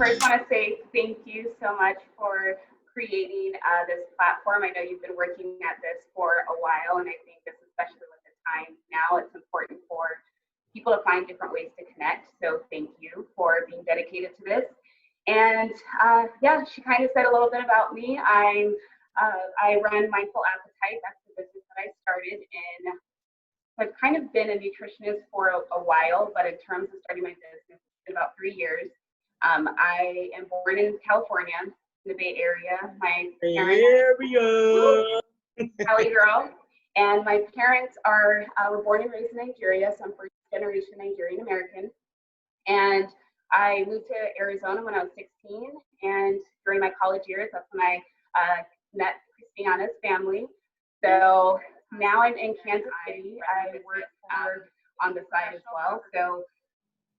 first want to say thank you so much for creating this platform. I know you've been working at this for a while, and I think this, especially with the time now, it's important for people to find different ways to connect. So thank you for being dedicated to this. And yeah, she kind of said a little bit about me. I run Mindful Appetite. That's the business that I started in. I've kind of been a nutritionist for a while, but in terms of starting my business, it's been about 3 years. I am born in California, in the Bay Area. My parents, Cali girl, and my parents were born and raised in Nigeria, so I'm first generation Nigerian American. And I moved to Arizona when I was 16, and during my college years, that's when I met Christiana's family. So now I'm in Kansas City. I work on the side as well. So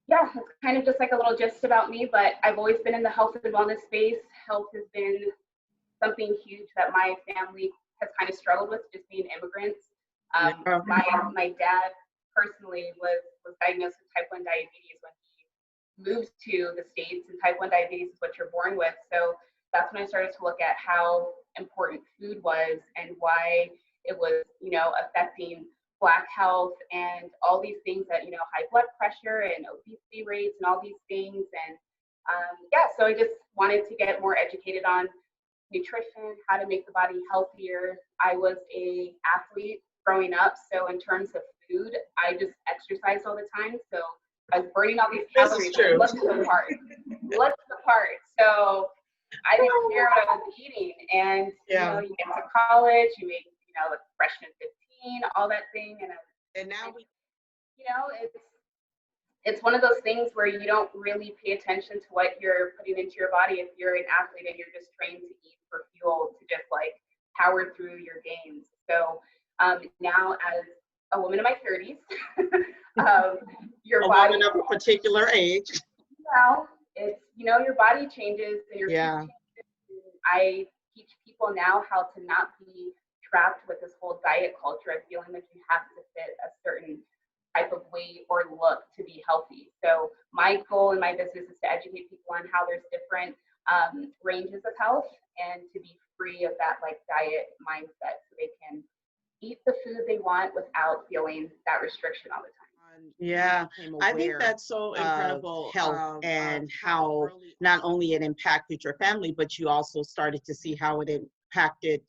yeah, it's kind of just like a little gist about me, but I've always been in the health and wellness space. Health has been something huge that my family has kind of struggled with, just being immigrants. My dad personally was diagnosed with type 1 diabetes when he moved to the States, and type 1 diabetes is what you're born with. So that's when I started to look at how important food was and why it was, affecting Black health and all these things that, high blood pressure and obesity rates and all these things. And yeah, so I just wanted to get more educated on nutrition, how to make the body healthier. I was an athlete growing up, so in terms of food, I just exercised all the time. So I was burning all these calories. What's the part? So I didn't care what I was eating. And you get to college, you make like freshman 15, all that thing, and now it's one of those things where you don't really pay attention to what you're putting into your body if you're an athlete and you're just trained to eat for fuel to just like power through your games. So now as a woman in my 30s, your body woman of a particular age. Well, it's your body changes and your food changes. I teach people now how to not be trapped with this whole diet culture of feeling like you have to fit a certain type of weight or look to be healthy. So my goal in my business is to educate people on how there's different ranges of health and to be free of that like diet mindset so they can eat the food they want without feeling that restriction all the time. Yeah, I think that's so incredible. Health and how not only it impacted your family, but you also started to see how it impacted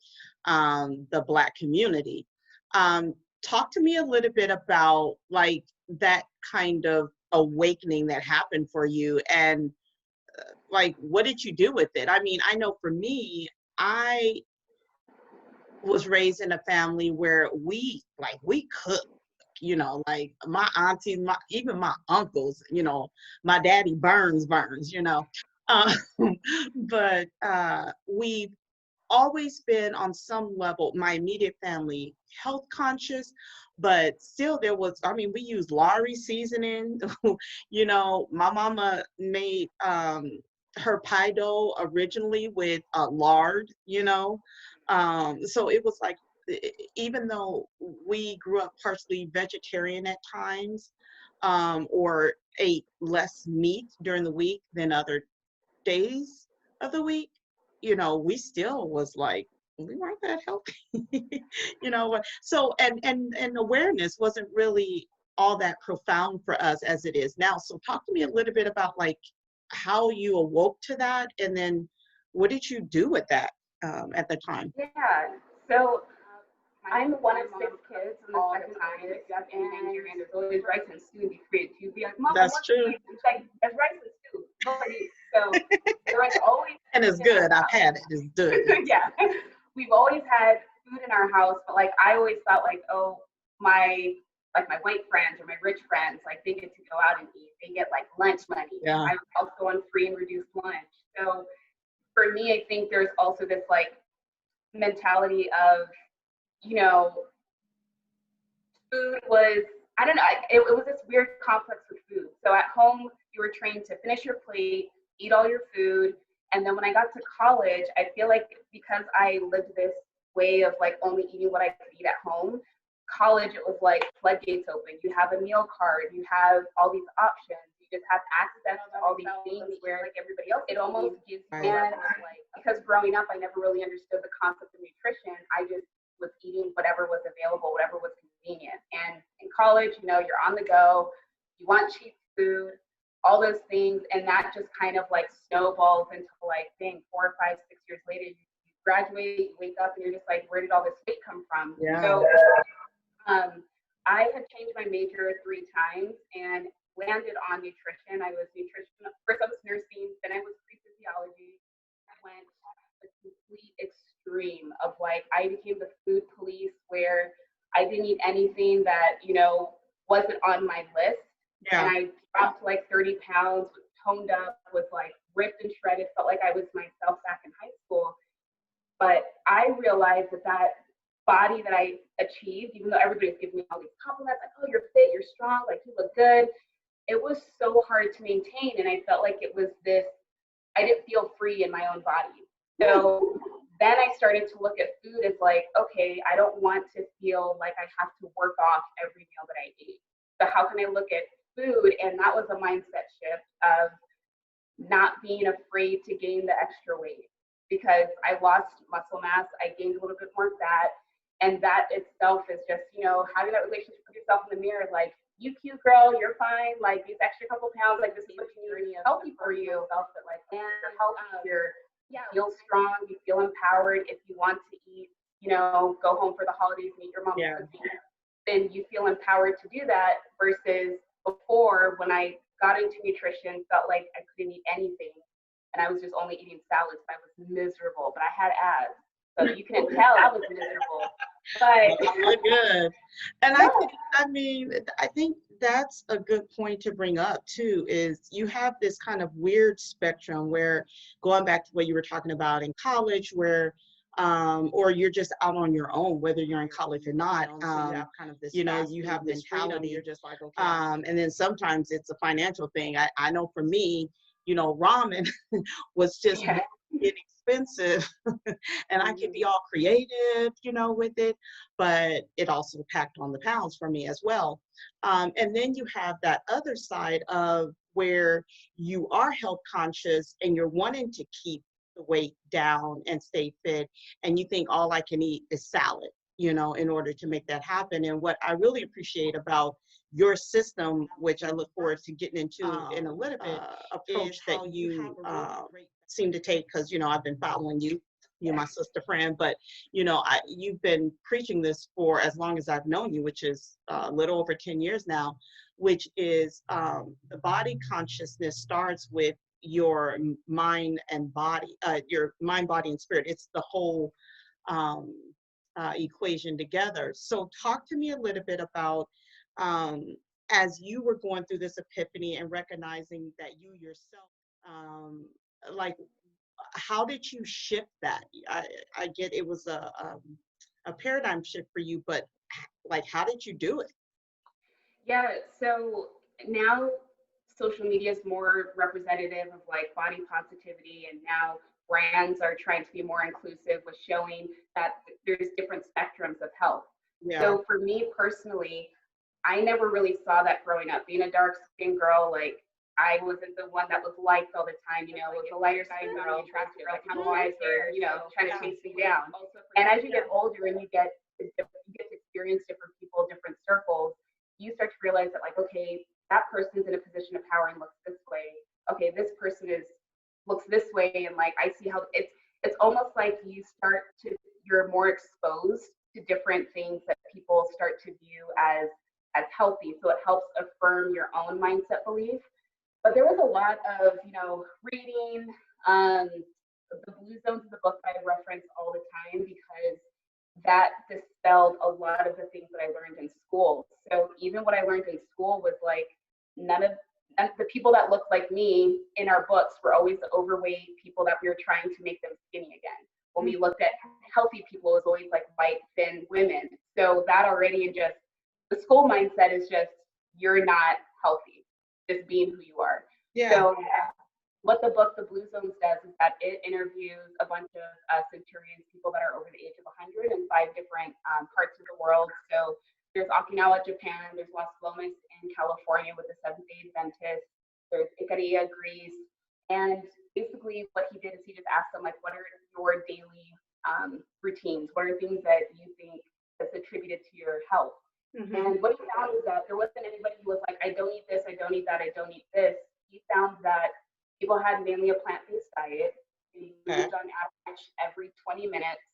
the Black community. Talk to me a little bit about like that kind of awakening that happened for you, and like what did you do with it? I mean, I know for me, I was raised in a family where we cook. Like my aunties, even my uncles, my daddy burns, but we've always been on some level, my immediate family, health conscious, but still we use Lowry seasoning. My mama made her pie dough originally with lard, so it was like, even though we grew up partially vegetarian at times, or ate less meat during the week than other days of the week, we still was like, we weren't that healthy. So and awareness wasn't really all that profound for us as it is now. So talk to me a little bit about like how you awoke to that, and then what did you do with that at the time? Yeah, so I'm one of 6 kids in the second highest, and Nigerian, there's always rice and stew, and be creative too. Be like, Mom, that's true. It's like, there's rice and stew. So there was always. And it's good. I've had it. It's good. Yeah, we've always had food in our house, but like I always thought like, oh, my white friends or my rich friends, like they get to go out and eat. They get like lunch money. Yeah. I'm also on free and reduced lunch. So for me, I think there's also this like mentality of, food was, I don't know, it was this weird complex with food. So at home, you were trained to finish your plate, eat all your food. And then when I got to college, I feel like because I lived this way of like only eating what I could eat at home, college, it was like floodgates open. You have a meal card, you have all these options. You just have access to all these things where like everybody else, it almost gives you like, because growing up, I never really understood the concept of nutrition. I just was eating whatever was available, whatever was convenient. And in college, you know, you're on the go, you want cheap food, all those things, and that just kind of like snowballs into like, dang, 4 or 5, 6 years later, you graduate, you wake up, and you're just like, where did all this weight come from? Yeah. So I had changed my major 3 times and landed on nutrition. I was nutrition, first I was nursing, then I was pre-physiology. I went the complete extreme of like, I became the food police where I didn't eat anything that, you know, wasn't on my list. Yeah. And I dropped like 30 pounds, was toned up, was like ripped and shredded, felt like I was myself back in high school. But I realized that that body that I achieved, even though everybody's giving me all these compliments, like, oh, you're fit, you're strong, like you look good, it was so hard to maintain. And I felt like it was this, I didn't feel free in my own body. So then I started to look at food as like, okay, I don't want to feel like I have to work off every meal that I eat. So how can I look at food? And that was a mindset shift of not being afraid to gain the extra weight, because I lost muscle mass, I gained a little bit more fat. And that itself is just, you know, having that relationship with yourself in the mirror, like, you cute girl, you're fine, like these extra couple pounds, like this is what you need, healthy for you, but like, and you're healthy, you feel strong, you feel empowered. If you want to eat, you know, go home for the holidays and eat your mom's cookies, then you feel empowered to do that, versus before, when I got into nutrition, felt like I couldn't eat anything and I was just only eating salads. I was miserable, but I had abs. So you can tell I was miserable. But good. And I think that's a good point to bring up too, is you have this kind of weird spectrum where, going back to what you were talking about in college, where or you're just out on your own, whether you're in college or not. So you have kind of this, you know, you have this mentality. You're just like, okay. And then sometimes it's a financial thing. I know for me, you know, ramen was just inexpensive and I could be all creative, you know, with it, but it also packed on the pounds for me as well. And then you have that other side of where you are health conscious and you're wanting to keep the weight down and stay fit, and you think all I can eat is salad, you know, in order to make that happen. And what I really appreciate about your system, which I look forward to getting into in a little bit, approach that you seem to take, because, you know, I've been following you, you're my sister friend, but, you know, you've been preaching this for as long as I've known you, which is a little over 10 years now, which is the body consciousness starts with your mind and body, your mind, body, and spirit. It's the whole equation together. So talk to me a little bit about, as you were going through this epiphany and recognizing that you yourself, like, how did you shift that? I get it was a paradigm shift for you, but like, how did you do it? Yeah, so now social media is more representative of like body positivity, and now brands are trying to be more inclusive with showing that there's different spectrums of health. Yeah. So for me personally, I never really saw that growing up. Being a dark skinned girl, like I wasn't the one that was liked all the time, you know, was a lighter skinned girl, attractive, like kind of guys were, you know, trying to chase me down. And as you get older and you get to experience different people, different circles, you start to realize that, like, okay, that person's in a position of power and looks this way. Okay, this person looks this way, and like I see how it's almost like you're more exposed to different things that people start to view as healthy. So it helps affirm your own mindset belief. But there was a lot of, you know, reading. The Blue Zones is a book that I reference all the time because that dispelled a lot of the things that I learned in school. So even what I learned in school was like none of the people that looked like me in our books were always the overweight people that we were trying to make them skinny again. When we looked at healthy people, it was always like white, thin women. So that already, and just the school mindset is just, you're not healthy, just being who you are. Yeah. So what the book, The Blue Zones, does is that it interviews a bunch of centurions, people that are over the age of 100 in 5 different parts of the world. So there's Okinawa, Japan, there's Las Lomas in California with the Seventh-day Adventists, there's Ikaria grease. And basically what he did is he just asked them, like, what are your daily routines? What are things that you think that's attributed to your health? Mm-hmm. And what he found is that there wasn't anybody who was like, I don't eat this, I don't eat that, I don't eat this. He found that people had mainly a plant-based diet. They moved on average every 20 minutes.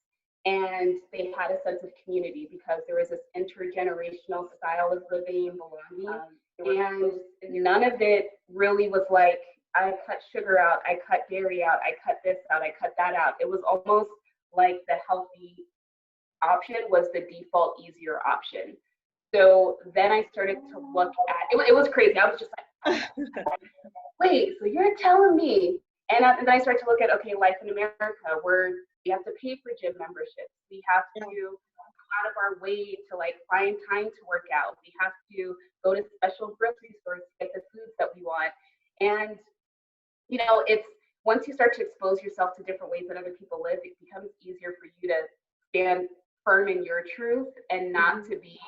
And they had a sense of community because there was this intergenerational style of living and belonging. And none of it really was like, I cut sugar out, I cut dairy out, I cut this out, I cut that out. It was almost like the healthy option was the default easier option. So then I started to look at it was crazy. I was just like, wait, so you're telling me? And then I started to look at, okay, life in America, where we have to pay for gym memberships. We have to go out of our way to like find time to work out. We have to go to special grocery stores to get the foods that we want. And it's once you start to expose yourself to different ways that other people live, it becomes easier for you to stand firm in your truth and not to be,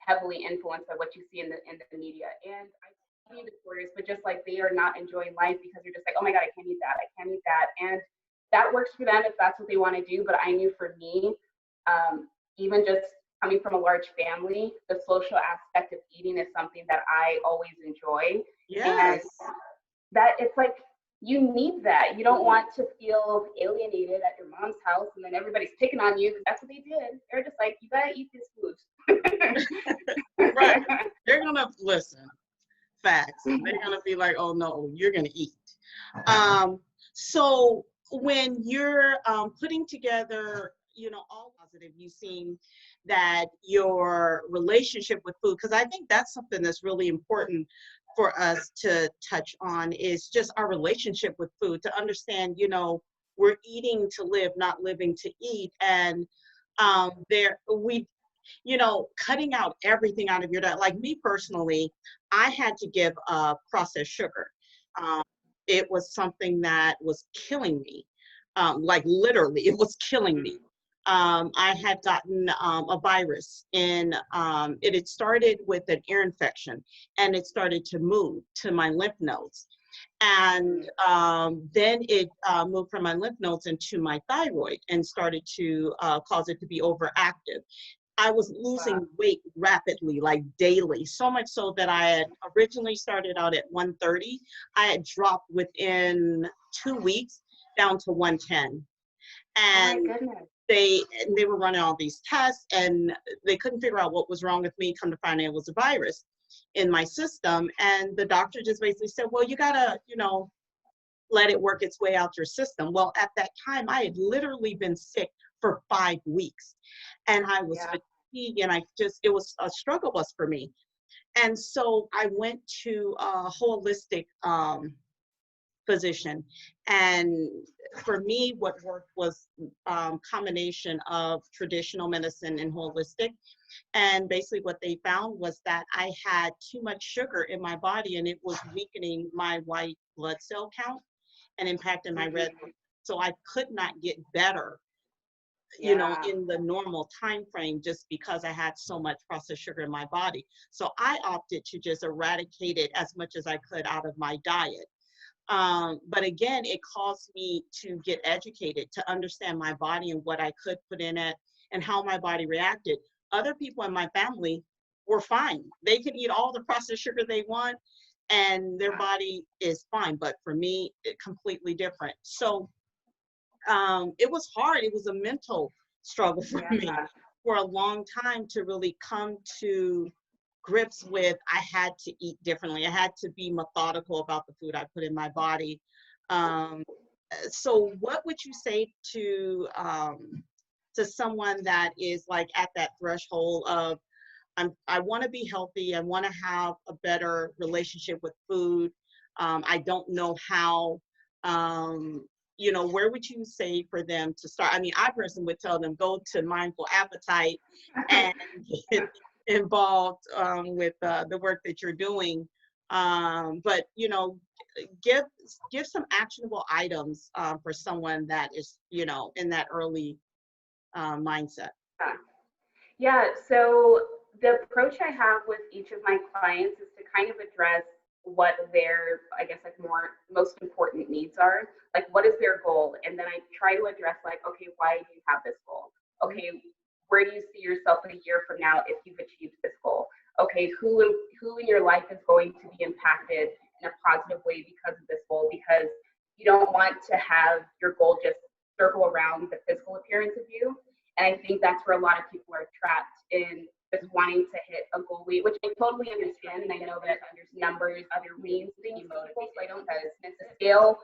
heavily influenced by what you see in the media. And I see disorders, but just like they are not enjoying life because they're just like, oh my God, I can't eat that, I can't eat that. And that works for them if that's what they want to do. But I knew for me, even just coming from a large family, the social aspect of eating is something that I always enjoy. Yes. And that it's like, you need that. You don't want to feel alienated at your mom's house and then everybody's picking on you. That's what they did. They're just like, you gotta eat this food. Right. They're gonna listen. Facts. They're gonna be like, oh no, you're gonna eat. So when you're putting together, all positive, you seem that your relationship with food, because I think that's something that's really important for us to touch on, is just our relationship with food, to understand, we're eating to live, not living to eat. And cutting out everything out of your diet. Like me personally, I had to give up processed sugar. It was something that was killing me. Like literally, it was killing me. I had gotten a virus it had started with an ear infection, and it started to move to my lymph nodes. And then it moved from my lymph nodes into my thyroid and started to cause it to be overactive. I was losing weight rapidly, like daily, so much so that I had originally started out at 130. I had dropped within 2 weeks down to 110. And oh my goodness. they were running all these tests and they couldn't figure out what was wrong with me. Come to find out it was a virus in my system. And the doctor just basically said, well, you gotta, let it work its way out your system. Well, at that time, I had literally been sick for 5 weeks and I was fatigued, and it was a struggle bus for me. And so I went to a holistic physician. And for me, what worked was combination of traditional medicine and holistic. And basically what they found was that I had too much sugar in my body, and it was weakening my white blood cell count and impacting my red. So I could not get better, in the normal time frame, just because I had so much processed sugar in my body. So I opted to just eradicate it as much as I could out of my diet. But again, it caused me to get educated, to understand my body and what I could put in it and how my body reacted. Other people in my family were fine. They could eat all the processed sugar they want and their body is fine. But for me, it completely different. So it was hard. It was a mental struggle for me for a long time to really come to grips with I had to eat differently. I had to be methodical about the food I put in my body. So what would you say to someone that is like at that threshold of I want to be healthy, I want to have a better relationship with food, I don't know how, where would you say for them to start? I mean, I personally would tell them go to Mindful Appetite and get involved with the work that you're doing. But give some actionable items for someone that is in that early mindset. Yeah. So the approach I have with each of my clients is to kind of address what their, I guess, like most important needs are. Like, what is their goal? And then I try to address, like, okay, why do you have this goal? Okay, where do you see yourself a year from now if you've achieved this goal? Okay, who in your life is going to be impacted in a positive way because of this goal? Because you don't want to have your goal just circle around the physical appearance of you. And I think that's where a lot of people are trapped in, just wanting to hit a goal weight, which I totally understand. And I know that there's numbers, other means that you motivate people. So I don't dismiss the scale.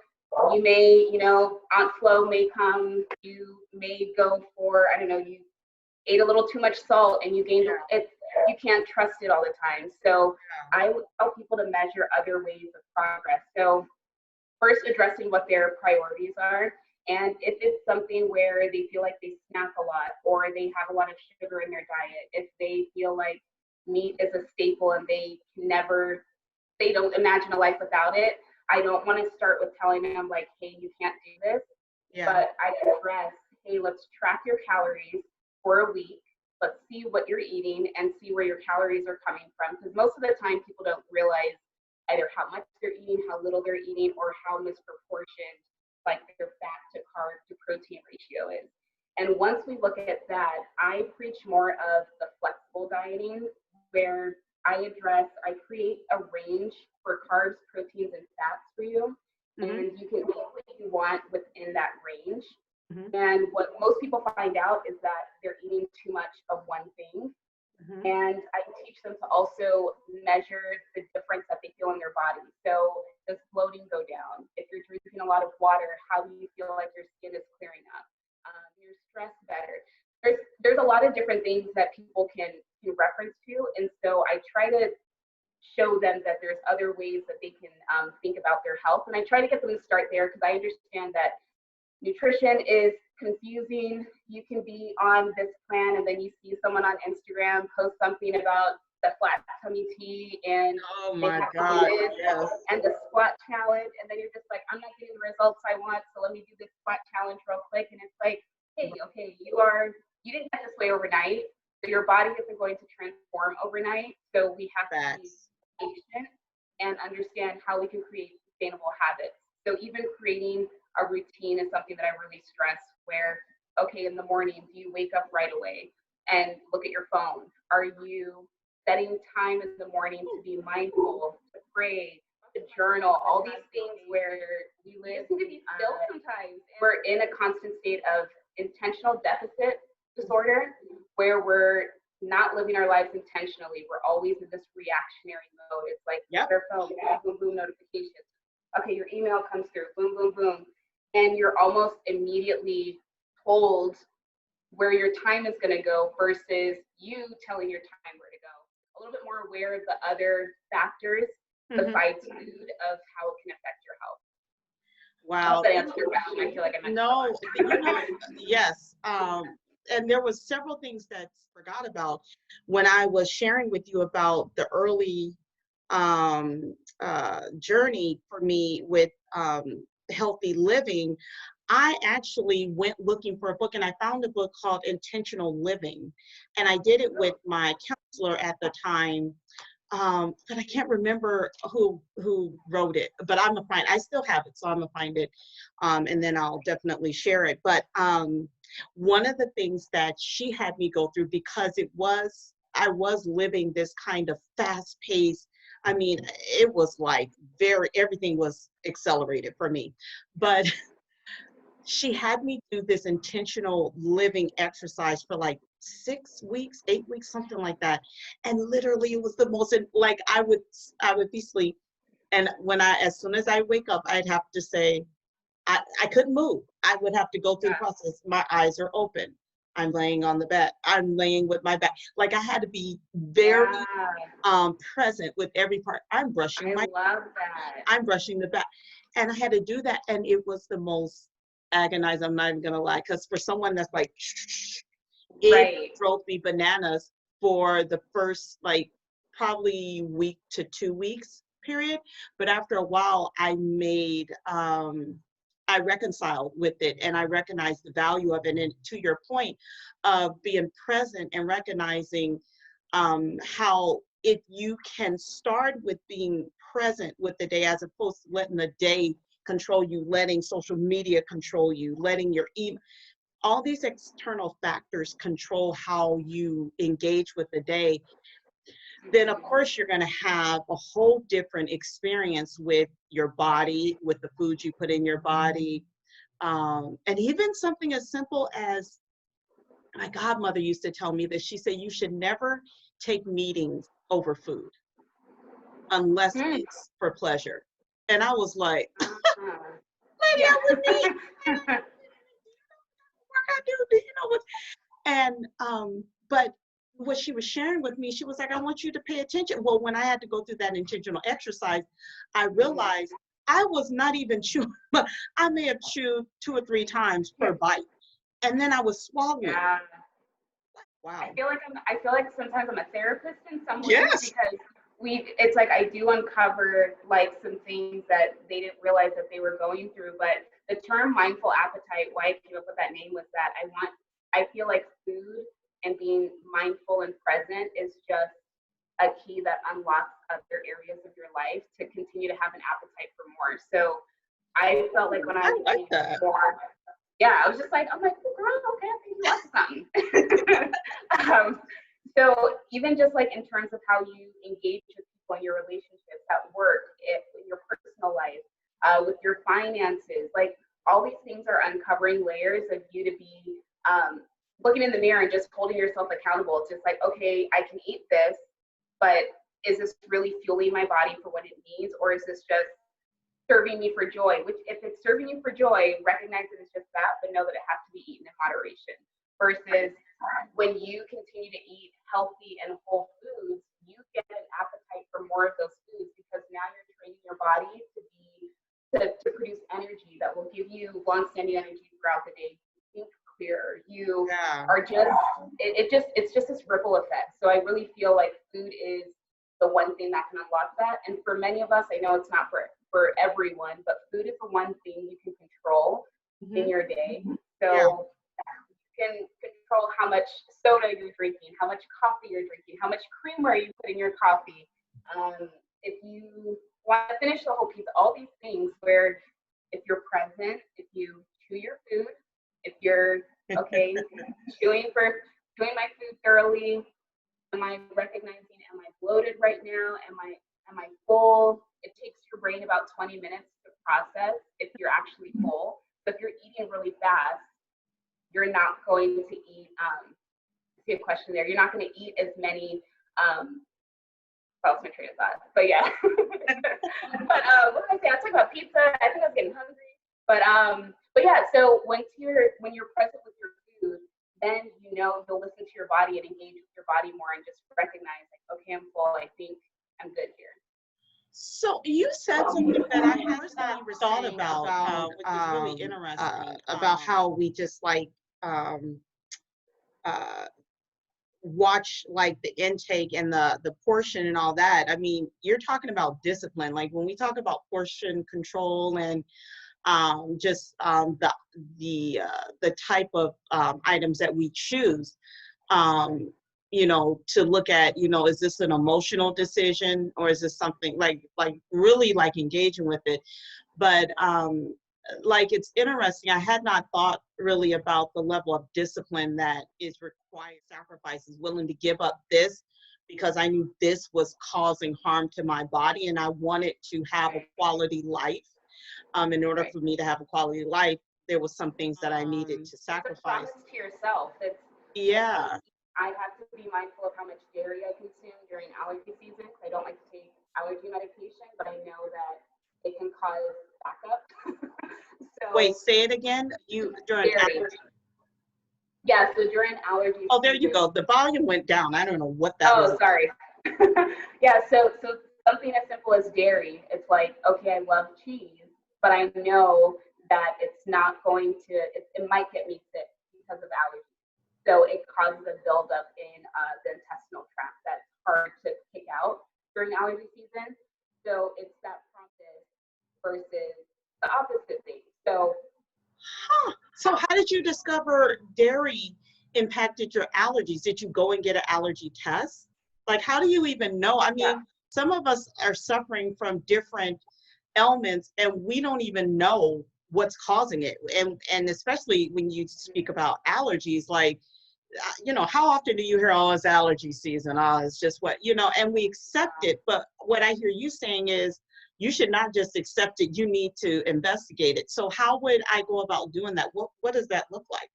You may, Aunt Flo may come, you may go for, I don't know, you ate a little too much salt and you gained it. You can't trust it all the time. So I would tell people to measure other ways of progress. So first, addressing what their priorities are. And if it's something where they feel like they snack a lot or they have a lot of sugar in their diet, if they feel like meat is a staple and they don't imagine a life without it, I don't want to start with telling them like, hey, you can't do this. Yeah. But I address, hey, let's track your calories for a week. Let's see what you're eating and see where your calories are coming from. Because most of the time people don't realize either how much they're eating, how little they're eating, or how misproportioned like their fat to carb to protein ratio is. And once we look at that, I preach more of the flexible dieting, where I create a range for carbs, proteins, and fats for you. Mm-hmm. And you can eat what you want within that range. Mm-hmm. And what most people find out is that they're eating too much of one thing. Mm-hmm. And I teach them to also measure the difference that they feel in their body. So does bloating go down? If you're drinking a lot of water, how do you feel like your skin is clearing up? Your stress better? There's a lot of different things that people can reference to. And so I try to show them that there's other ways that they can think about their health. And I try to get them to start there because I understand that nutrition is confusing. You can be on this plan and then you see someone on Instagram post something about the flat tummy tea and oh my God, yes. And the squat challenge, and then you're just like, I'm not getting the results I want, so let me do this squat challenge real quick. And it's like, hey, okay, you didn't get this way overnight, so your body isn't going to transform overnight. So we have to be patient and understand how we can create sustainable habits. So even creating a routine is something that I really stress, where, okay, in the morning, do you wake up right away and look at your phone? Are you setting time in the morning to be mindful, to pray, to journal, all these things where we live to be still sometimes. We're in a constant state of intentional deficit disorder, where we're not living our lives intentionally. We're always in this reactionary mode. It's like, their phone, boom, boom, notifications. Okay, your email comes through, boom, boom, boom. And you're almost immediately told where your time is going to go versus you telling your time where to go. A little bit more aware of the other factors besides food of how it can affect your health. Wow. I hope that answers your question. I feel like I meant yes. And there was several things that I forgot about when I was sharing with you about the early journey for me with healthy living. I actually went looking for a book, and I found a book called Intentional Living, and I did it with my counselor at the time, but I can't remember who wrote it, but I'm gonna find, I still have it, so I'm gonna find it, and then I'll definitely share it. But one of the things that she had me go through, because I was living this kind of fast-paced, I mean, it was like everything was accelerated for me, but she had me do this intentional living exercise for like 6 weeks, 8 weeks, something like that. And literally it was the most, like I would be asleep. And as soon as I wake up, I'd have to say, I couldn't move. I would have to go through the process. My eyes are open. I'm laying on the bed. I'm laying with my back. Like I had to be very present with every part. I'm brushing my love that. I'm brushing the back. And I had to do that. And it was the most agonizing, I'm not even gonna lie, because for someone that's like, it drove me bananas for the first like probably week to 2 weeks period. But after a while, I reconciled with it, and I recognized the value of it. And to your point of being present and recognizing how if you can start with being present with the day as opposed to letting the day control you, letting social media control you, letting your all these external factors control how you engage with the day, then of course you're going to have a whole different experience with your body, with the food you put in your body. And even something as simple as, my godmother used to tell me this. She said, you should never take meetings over food unless Mm. it's for pleasure. And I was like, lady, Yeah. I wouldn't eat. What I do you know what? And but what she was sharing with me, she was like, I want you to pay attention. Well, when I had to go through that intentional exercise, I realized I was not even chewing. I may have chewed 2 or 3 times per bite, and then I was swallowing. Yeah. Wow. I feel like sometimes I'm a therapist in some ways, Yes. because it's like I do uncover like some things that they didn't realize that they were going through. But the term mindful appetite, why I came up with that name was that I feel like food and being mindful and present is just a key that unlocks other areas of your life to continue to have an appetite for more. So I felt like when I was like eating that. more, yeah, I was just like, I'm like, oh, girl, okay, I think you lost something. So even just like in terms of how you engage with people in your relationships at work, in your personal life, with your finances, like all these things are uncovering layers of you to be looking in the mirror and just holding yourself accountable. Just like, okay, I can eat this, but is this really fueling my body for what it needs, or is this just serving me for joy? Which, if it's serving you for joy, recognize that it's just that, but know that it has to be eaten in moderation. Versus when you continue to eat healthy and whole foods, you get an appetite for more of those foods, because now you're training your body to produce energy that will give you long-standing energy throughout the day. You think clearer. You are just it's just this ripple effect. So I really feel like food is the one thing that can unlock that. And for many of us, I know it's not for everyone, but food is the one thing you can control in your day. So you can control how much soda you're drinking, how much coffee you're drinking, how much creamer you put in your coffee. If you want to finish the whole pizza, all these things where if you're present, if you chew your food, if you're okay, chewing my food thoroughly, am I recognizing, am I bloated right now? Am I full? It takes your brain about 20 minutes to process if you're actually full. So if you're eating really fast, you're not going to eat, see a question there, you're not going to eat as many, that was my train of thought, but yeah. But what did I say? I was talking about pizza. I think I was getting hungry. But yeah, so when you're present with your food, then you'll listen to your body and engage with your body more and just recognize, like, okay, I'm full. I think I'm good here. So you said something that I had not thought about, which is really interesting, about how we just like watch like the intake and the portion and all that. I mean, you're talking about discipline. Like when we talk about portion control and just the type of items that we choose, to look at, is this an emotional decision, or is this something like really like engaging with it? But like, it's interesting. I had not thought really about the level of discipline that is required, sacrifices, willing to give up this because I knew this was causing harm to my body and I wanted to have a quality life. In order for me to have a quality life, there was some things that I needed to sacrifice. It's a promise to yourself. Yeah. I have to be mindful of how much dairy I consume during allergy season. I don't like to take allergy medication, but I know that it can cause backup. So, wait, say it again. During allergy? Yeah, so during allergy. Oh, there you go. The volume went down. I don't know what that was. Oh, sorry. Yeah, so something as simple as dairy. It's like, okay, I love cheese, but I know that it's not going to. It might get me sick because of allergies. So it causes a buildup in the intestinal tract that's hard to pick out during allergy season. So it's that prompted versus the opposite thing. So how did you discover dairy impacted your allergies? Did you go and get an allergy test? Like, how do you even know? I Yeah. mean, some of us are suffering from different ailments and we don't even know what's causing it. And especially when you speak about allergies, like, how often do you hear, oh, it's allergy season, oh, it's just what, and we accept it. But what I hear you saying is you should not just accept it, you need to investigate it. So how would I go about doing that? What does that look like?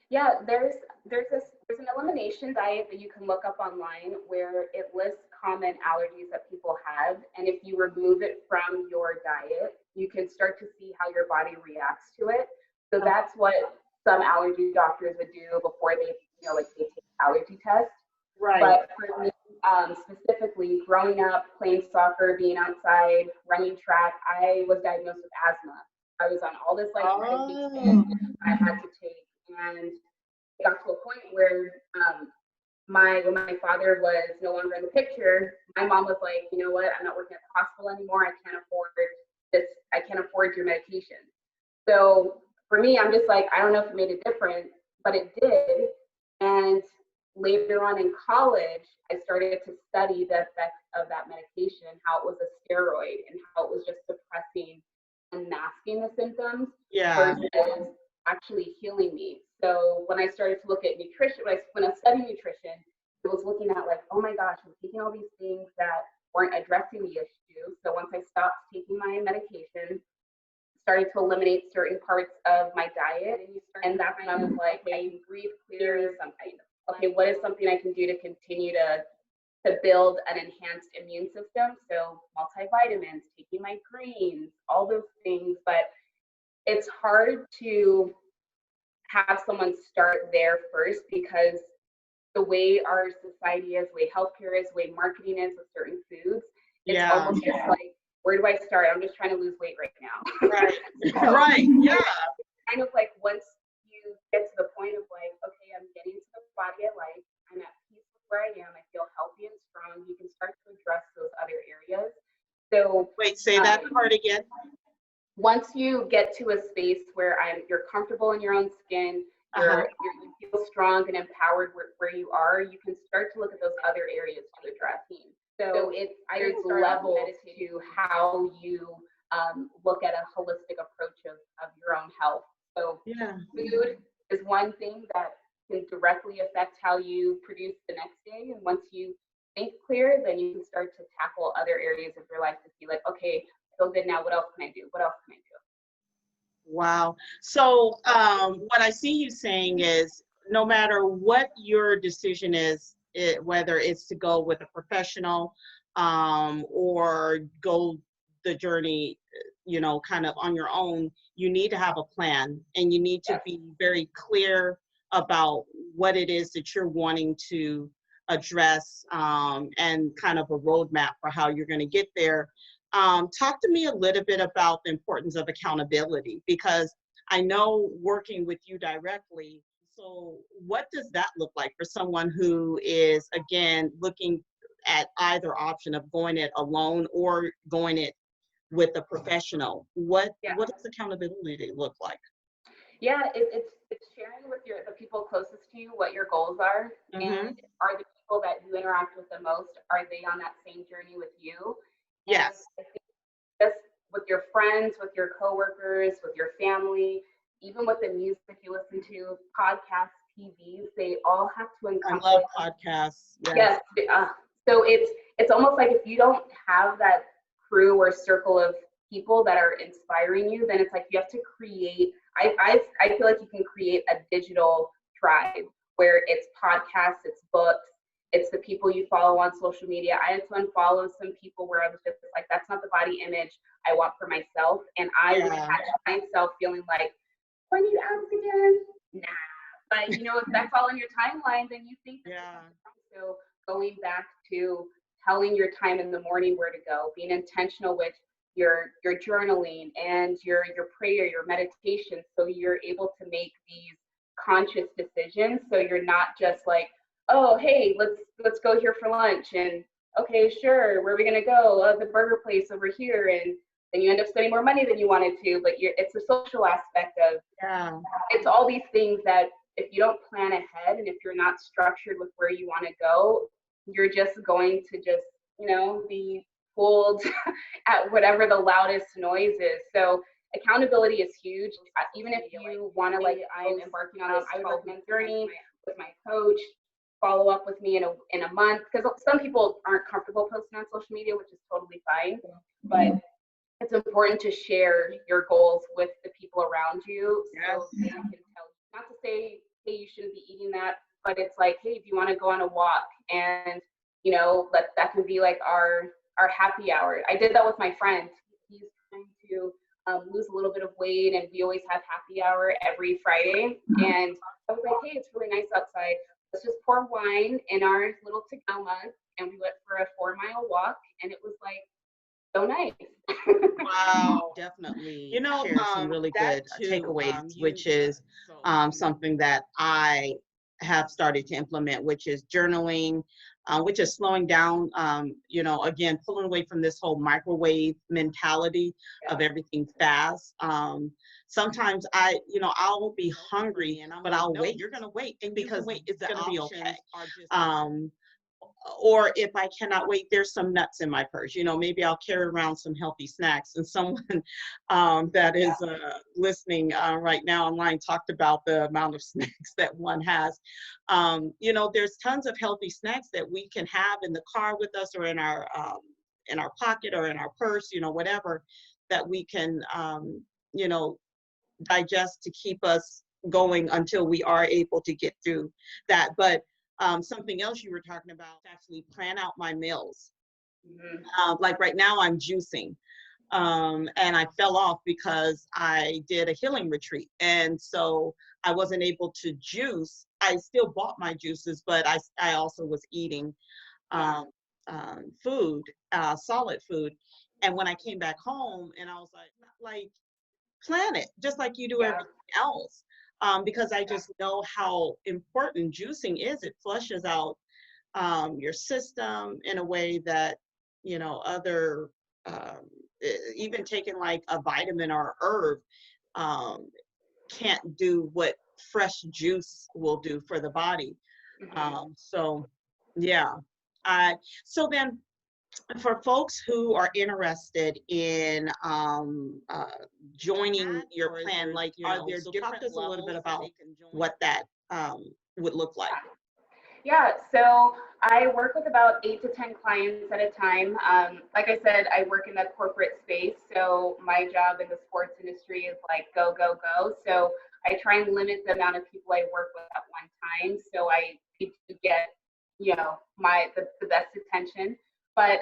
Yeah, there's an elimination diet that you can look up online where it lists common allergies that people have, and if you remove it from your diet, you can start to see how your body reacts to it. So that's what some allergy doctors would do before they, like they take allergy tests. Right. But for me, specifically, growing up, playing soccer, being outside, running track, I was diagnosed with asthma. I was on all this like medication I had to take, and it got to a point where when my father was no longer in the picture, my mom was like, you know what, I'm not working at the hospital anymore. I can't afford this. I can't afford your medication. So for me, I'm just like, I don't know if it made a difference, but it did. And later on in college, I started to study the effects of that medication, how it was a steroid and how it was just suppressing and masking the symptoms versus actually healing me. So when I started to look at nutrition, when I studied nutrition, it was looking at like, oh my gosh, I'm taking all these things that weren't addressing the issue. So once I stopped taking my medication, started to eliminate certain parts of my diet, and that's when I was like, I can breathe clearly. Something. Okay, what is something I can do to continue to build an enhanced immune system? So multivitamins, taking my greens, all those things. But it's hard to have someone start there first because the way our society is, the way healthcare is, the way marketing is with certain foods, it's almost just like, where do I start? I'm just trying to lose weight right now. Right. So, Right. Yeah. kind of like once you get to the point of like, okay, I'm getting to the body I like, I'm at peace with where I am, I feel healthy and strong, you can start to address those other areas. So wait, say that part again. Once you get to a space where you're comfortable in your own skin, you feel strong and empowered where you are, you can start to look at those other areas to address. So there's levels to how you look at a holistic approach of your own health. So food is one thing that can directly affect how you produce the next day. And once you think clear, then you can start to tackle other areas of your life to see like, okay, I feel good now. What else can I do? What else can I do? Wow. So what I see you saying is no matter what your decision is, whether it's to go with a professional or go the journey, kind of on your own, you need to have a plan and you need to be very clear about what it is that you're wanting to address and kind of a roadmap for how you're going to get there. Talk to me a little bit about the importance of accountability, because I know working with you directly, so what does that look like for someone who is, again, looking at either option of going it alone or going it with a professional? What does accountability look like? Yeah, it's sharing with the people closest to you what your goals are, and are the people that you interact with the most, are they on that same journey with you? Yes. And I think just with your friends, with your coworkers, with your family, even with the music you listen to, podcasts, TVs, they all have to encompass. I love podcasts. Yes. So it's almost like if you don't have that crew or circle of people that are inspiring you, then it's like you have to create. I feel like you can create a digital tribe where it's podcasts, it's books, it's the people you follow on social media. I had to unfollow some people where I was just like, that's not the body image I want for myself. And I would catch myself feeling like, when you ask again? Nah. But if that's all in your timeline, then you think so going back to telling your time in the morning where to go, being intentional with your journaling and your prayer, your meditation, so you're able to make these conscious decisions. So you're not just like, oh, hey, let's go here for lunch, and okay, sure, where are we gonna go? Oh, the burger place over here, and then you end up spending more money than you wanted to. But it's a social aspect of it's all these things that if you don't plan ahead and if you're not structured with where you want to go, you're just going to just, be pulled at whatever the loudest noise is. So accountability is huge. Even if you want to, like, I'm embarking on this 12-month journey with my coach, follow up with me in a month, because some people aren't comfortable posting on social media, which is totally fine. But it's important to share your goals with the people around you, so they can tell you. Not to say, hey, you shouldn't be eating that, but it's like, hey, do you want to go on a walk? And that can be like our happy hour. I did that with my friend. He's trying to lose a little bit of weight, and we always have happy hour every Friday. And I was like, hey, it's really nice outside. Let's just pour wine in our little to-go mug, and we went for a 4-mile walk, and it was like so nice. Wow, definitely. Share some really good takeaways, which is something that I have started to implement, which is journaling, which is slowing down, again, pulling away from this whole microwave mentality of everything fast. Sometimes I'll be hungry, but I'll wait. You're going to wait because it's going to be okay. Or if I cannot wait, there's some nuts in my purse. Maybe I'll carry around some healthy snacks. And someone that is listening right now online talked about the amount of snacks that one has. There's tons of healthy snacks that we can have in the car with us, or in our pocket, or in our purse, whatever, that we can, digest to keep us going until we are able to get through that. But something else you were talking about, actually plan out my meals. Like right now I'm juicing, and I fell off because I did a healing retreat, and so I wasn't able to juice. I still bought my juices, but I also was eating food, solid food. And when I came back home, and I was like, plan it just like you do everything else. Because I just know how important juicing is. It flushes out your system in a way that, other, even taking like a vitamin or herb can't do what fresh juice will do for the body. So, yeah. So then, for folks who are interested in joining your plan, like, are there different levels? Talk to us a little bit about what that would look like. Yeah, so I work with about 8 to 10 clients at a time. Like I said, I work in the corporate space, so my job in the sports industry is like go, go, go. So I try and limit the amount of people I work with at one time, so I need to get, the best attention. But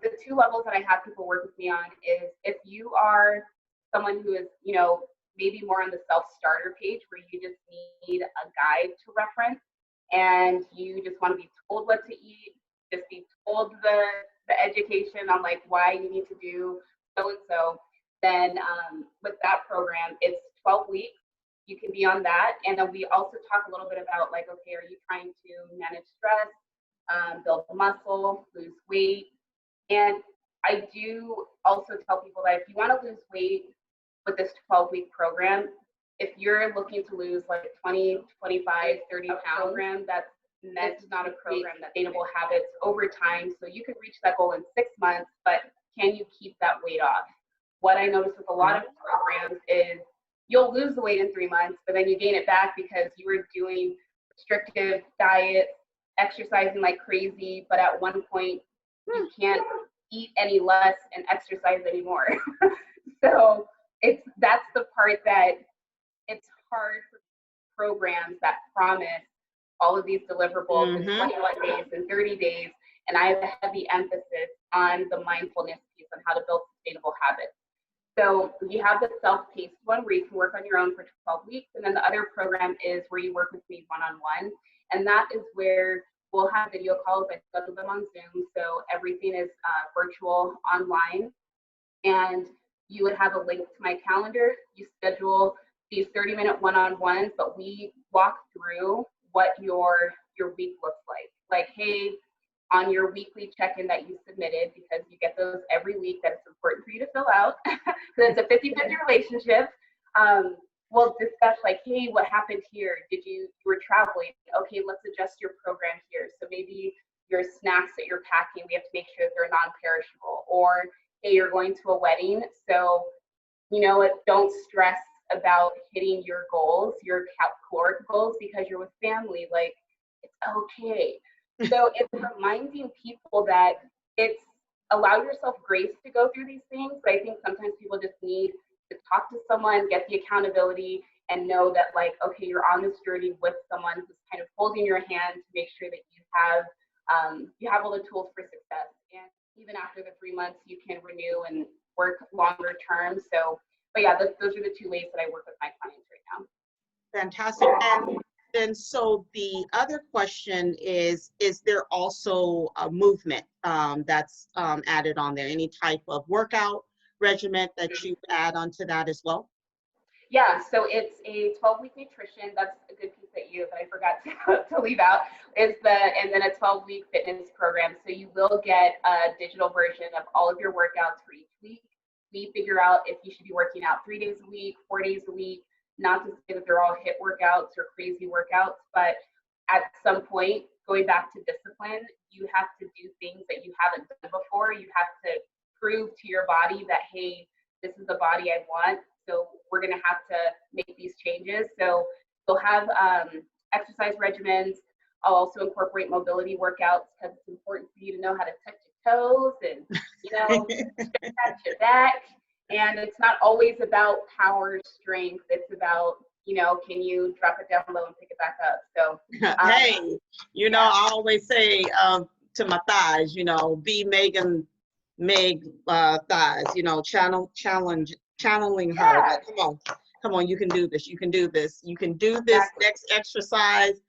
the 2 levels that I have people work with me on is, if you are someone who is, maybe more on the self-starter page, where you just need a guide to reference, and you just want to be told what to eat, just be told the education on like why you need to do so and so, then with that program, it's 12 weeks. You can be on that. And then we also talk a little bit about like, okay, are you trying to manage stress, build muscle, lose weight? And I do also tell people that if you want to lose weight with this 12-week program, if you're looking to lose like 20, 25, 30 pounds, program, that's not a program that's sustainable habits over time. So you could reach that goal in 6 months, but can you keep that weight off? What I notice with a lot of programs is you'll lose the weight in 3 months, but then you gain it back because you were doing restrictive diets, exercising like crazy, but at one point you can't eat any less and exercise anymore. So that's the part that it's hard for programs that promise all of these deliverables in 21 days and 30 days. And I have a heavy emphasis on the mindfulness piece, on how to build sustainable habits. So you have the self-paced one where you can work on your own for 12 weeks. And then the other program is where you work with me one-on-one. And that is where we'll have video calls. I schedule them on Zoom. So everything is virtual online. And you would have a link to my calendar. You schedule these 30-minute one-on-ones, but we walk through what your week looks like. Like, hey, on your weekly check-in that you submitted, because you get those every week, that it's important for you to fill out, because it's a 50-50 relationship. We'll discuss like, hey, what happened here? You were traveling? Okay, let's adjust your program here. So maybe your snacks that you're packing, we have to make sure that they're non-perishable. Or, hey, you're going to a wedding, so don't stress about hitting your goals, your caloric goals, because you're with family. Like, it's okay. So it's reminding people that it's allow yourself grace to go through these things. But I think sometimes people just need to talk to someone, get the accountability, and know that, like, okay, you're on this journey with someone who's kind of holding your hand to make sure that you have all the tools for success. And even after the 3 months, you can renew and work longer term. So, but yeah, those are the two ways that I work with my clients right now. Fantastic. And so the other question is there also a movement that's added on there? Any type of workout regimen that you add onto that as well? Yeah, so it's a 12-week nutrition. That's a good piece that I forgot to leave out, and then a 12-week fitness program. So you will get a digital version of all of your workouts for each week. We figure out if you should be working out 3 days a week, 4 days a week. Not to say that they're all HIIT workouts or crazy workouts, but at some point, going back to discipline, you have to do things that you haven't done before. You have to prove to your body that, hey, this is the body I want. So we're going to have to make these changes. So we'll have exercise regimens. I'll also incorporate mobility workouts because it's important for you to know how to touch your toes and, stretch your back. And it's not always about power strength. It's about, can you drop it down low and pick it back up? So, hey, I always say to my thighs, be Meg thighs, channeling her. Yeah. Like, come on, you can do this. You can do this. You can do this. Exactly. Next exercise,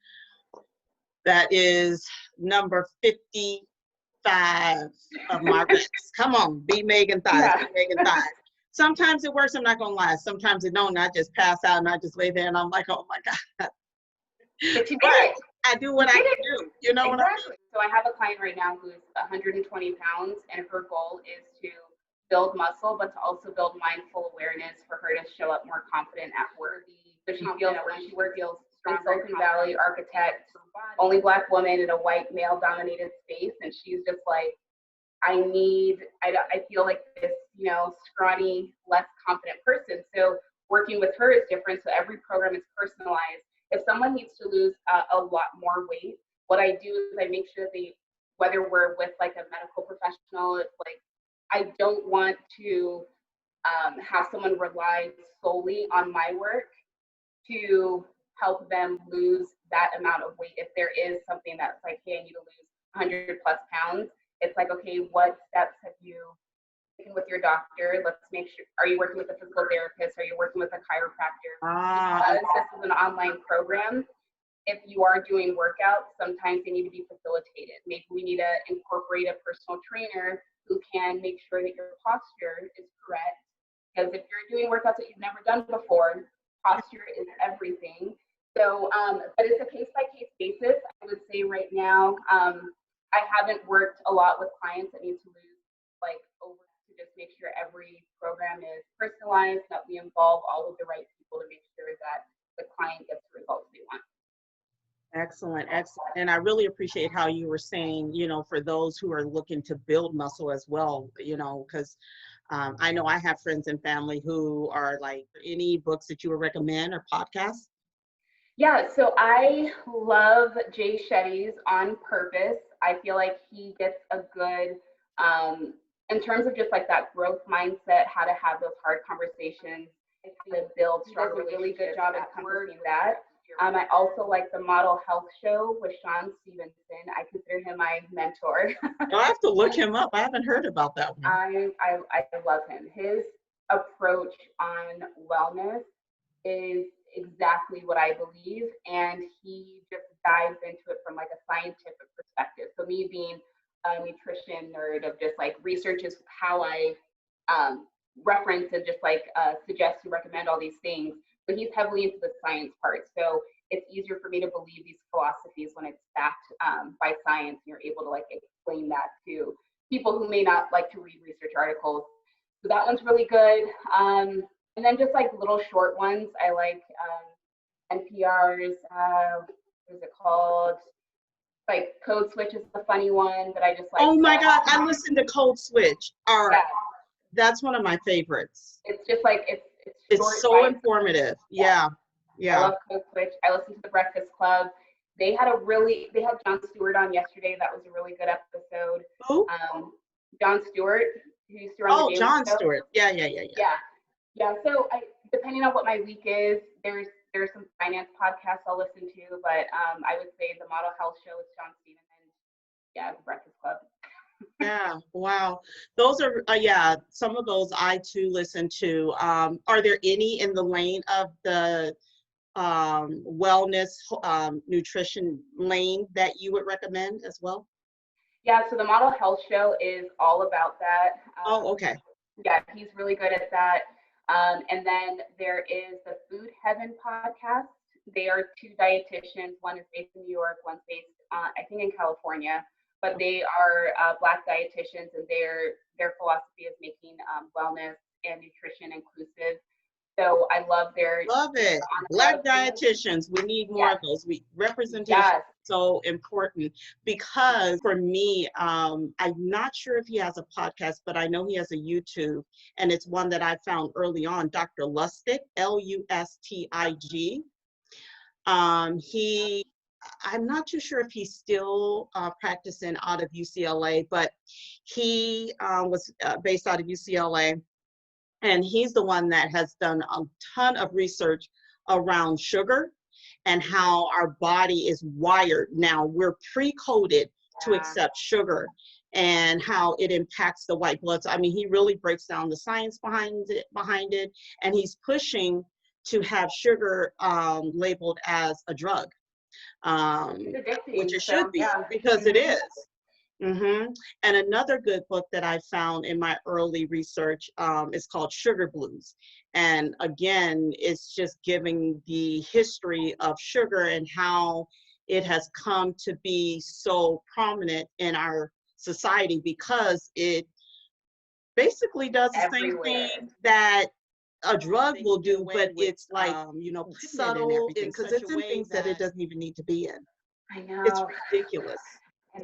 that is number 55 of my reps. Come on, be Megan thighs. Yeah. Be Megan thighs. Sometimes it works, I'm not gonna lie. Sometimes it don't. I just pass out and I just lay there and I'm like, oh my God. But you did it. I do what I can do. You know what I mean? So I have a client right now who's 120 pounds, and her goal is to build muscle, but to also build mindful awareness for her to show up more confident at work. So she feels when she works in Silicon Valley, architect, only Black woman in a white male-dominated space, and she's just like, I feel like this, scrawny, less confident person. So working with her is different. So every program is personalized. If someone needs to lose a lot more weight, what I do is I make sure that whether we're with like a medical professional, it's like, I don't want to have someone rely solely on my work to help them lose that amount of weight. If there is something that's like, hey, I need to lose 100 plus pounds, it's like, okay, what steps have you taken with your doctor? Let's make sure, are you working with a physical therapist? Are you working with a chiropractor? Because this is an online program, if you are doing workouts, sometimes they need to be facilitated. Maybe we need to incorporate a personal trainer who can make sure that your posture is correct. Because if you're doing workouts that you've never done before, posture is everything. So, but it's a case-by-case basis. I would say right now, I haven't worked a lot with clients that need to lose over to just make sure every program is personalized, that we involve all of the right people to make sure that the client gets the results they want. Excellent. And I really appreciate how you were saying, for those who are looking to build muscle as well, because I know I have friends and family who are like, any books that you would recommend or podcasts? Yeah, so I love Jay Shetty's On Purpose. I feel like he gets a good, in terms of just like that growth mindset, how to have those hard conversations, to build strong relationships. He does a really good job at encompassing that. I also like the Model Health Show with Sean Stevenson. I consider him my mentor. I have to look him up. I haven't heard about that one. I love him. His approach on wellness is exactly what I believe, and he just dives into it from like a scientific perspective. So me being a nutrition nerd of just like research is how I reference and just like suggest and recommend all these things, but he's heavily into the science part. So it's easier for me to believe these philosophies when it's backed by science, and you're able to like explain that to people who may not like to read research articles. So that one's really good. And then just like little short ones, I like NPR's, what is it called? like Code Switch is the funny one that I just like. Oh my God, I listened to Code Switch. All right. Yeah, That's one of my favorites. it's just like it's short, It's so right? informative. Yeah. Yeah. I Yeah. love Code Switch. I listened to The Breakfast Club. They had Jon Stewart on yesterday. That was a really good episode. Who? Jon Stewart, who used to run The Oh, Daily Jon Show. Stewart. Yeah, yeah, yeah, yeah. Yeah. Yeah. So depending on what my week is, there's some finance podcasts I'll listen to, but I would say the Model Health Show with John Stevens and yeah, The Breakfast Club. Yeah, wow. Those are, yeah, some of those I too listen to. Are there any in the lane of the wellness, nutrition lane that you would recommend as well? Yeah, so the Model Health Show is all about that. Oh, okay. Yeah, he's really good at that. And then there is the Food Heaven podcast. They are two dietitians. One is based in New York, one's based, I think, in California. But they are Black dietitians, and their philosophy is making wellness and nutrition inclusive. So I love their Love it. Black dietitians, we need more of those. Representation is so important because for me, I'm not sure if he has a podcast, but I know he has a YouTube, and it's one that I found early on, Dr. Lustig, Lustig. I'm not too sure if he's still practicing out of UCLA, but he was based out of UCLA. And he's the one that has done a ton of research around sugar and how our body is wired. Now we're pre-coded to accept sugar and how it impacts the white blood cell. I mean, he really breaks down the science behind it, and he's pushing to have sugar labeled as a drug, which it should be, because it is. Mm-hmm. And another good book that I found in my early research is called Sugar Blues. And again, it's just giving the history of sugar and how it has come to be so prominent in our society because it basically does the same thing that a drug will do, but it's like, subtle, because it's in things that it doesn't even need to be in. I know. It's ridiculous.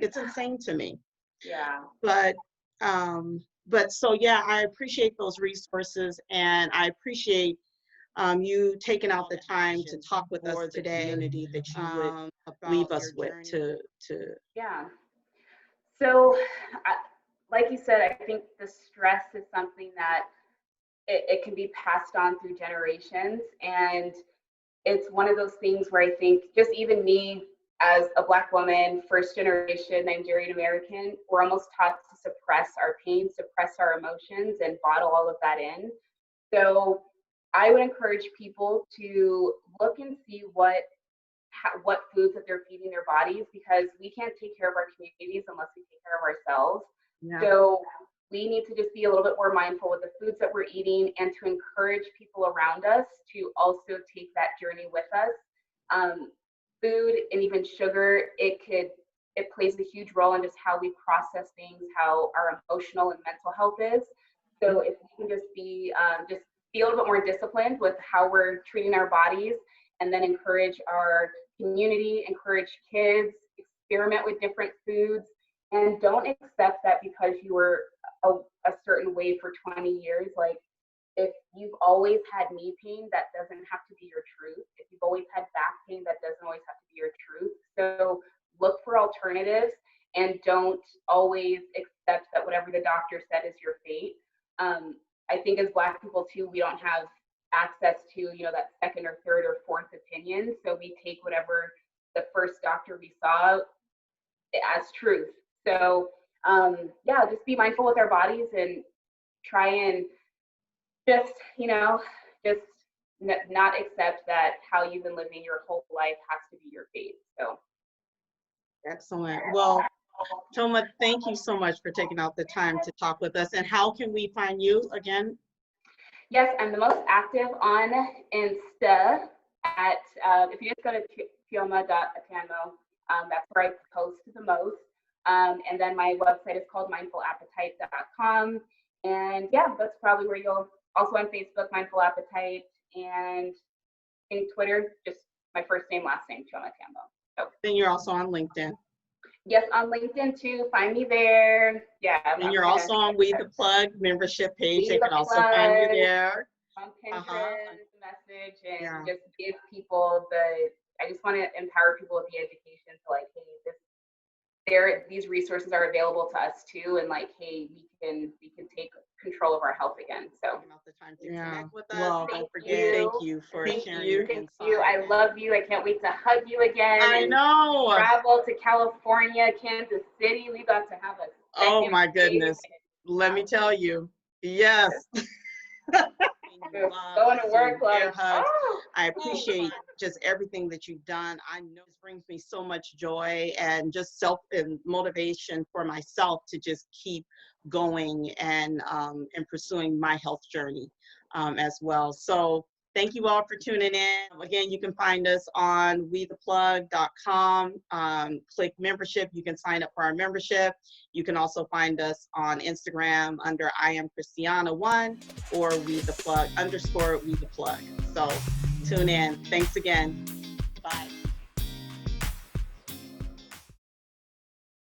It's insane to me. Yeah. But so yeah, I appreciate those resources, and I appreciate you taking out the time to talk with us today. That you would leave us with to. Yeah. So, like you said, I think the stress is something that it can be passed on through generations, and it's one of those things where I think just even me as a Black woman, first generation Nigerian American, we're almost taught to suppress our pain, suppress our emotions, and bottle all of that in. So I would encourage people to look and see what foods that they're feeding their bodies, because we can't take care of our communities unless we take care of ourselves. Yeah. So we need to just be a little bit more mindful with the foods that we're eating, and to encourage people around us to also take that journey with us. Food and even sugar, it plays a huge role in just how we process things, how our emotional and mental health is. So if we can just be a little bit more disciplined with how we're treating our bodies, and then encourage our community, encourage kids, experiment with different foods, and don't accept that because you were a certain way for 20 years. Like, if you've always had knee pain, that doesn't have to be your truth. If you've always had back pain, that doesn't always have to be your truth. So look for alternatives, and don't always accept that whatever the doctor said is your fate. I think as Black people too, we don't have access to, that second or third or fourth opinion. So we take whatever the first doctor we saw as truth. So just be mindful with our bodies, and try and just not accept that how you've been living your whole life has to be your fate. So excellent. Well, Chioma, thank you so much for taking out the time to talk with us. And how can we find you again? Yes, I'm the most active on Insta at, if you just go to Chioma.Atanmo, that's where I post the most. And then my website is called mindfulappetite.com. And yeah, that's probably where you'll, also on Facebook, Mindful Appetite, and in Twitter, just my first name, last name, Chioma Atanmo. So. Then you're also on LinkedIn. Yes, on LinkedIn too. Find me there. Yeah, And you're also on We the Plug membership page. We They the can also find you Plug there. on Uh-huh. Pinterest, message, and Yeah. just give people I just want to empower people with the education to like, hey, these resources are available to us too, and like, hey, we can take control of our health again. So Taking out the time to connect with us. Well, Don't forget. Thank you for Thank sharing you. your Thank insight. you. I love you. I can't wait to hug you again. I and know. Travel to California, Kansas City. We got to have a Oh my goodness. Let me tell you. Yes. Going to work like, oh. I appreciate just everything that you've done. I know this brings me so much joy and just self and motivation for myself to just keep going and pursuing my health journey as well. So thank you all for tuning in. Again, you can find us on wetheplug.com. Click membership. You can sign up for our membership. You can also find us on Instagram under I am Christiana1 or _We the Plug. So tune in. Thanks again.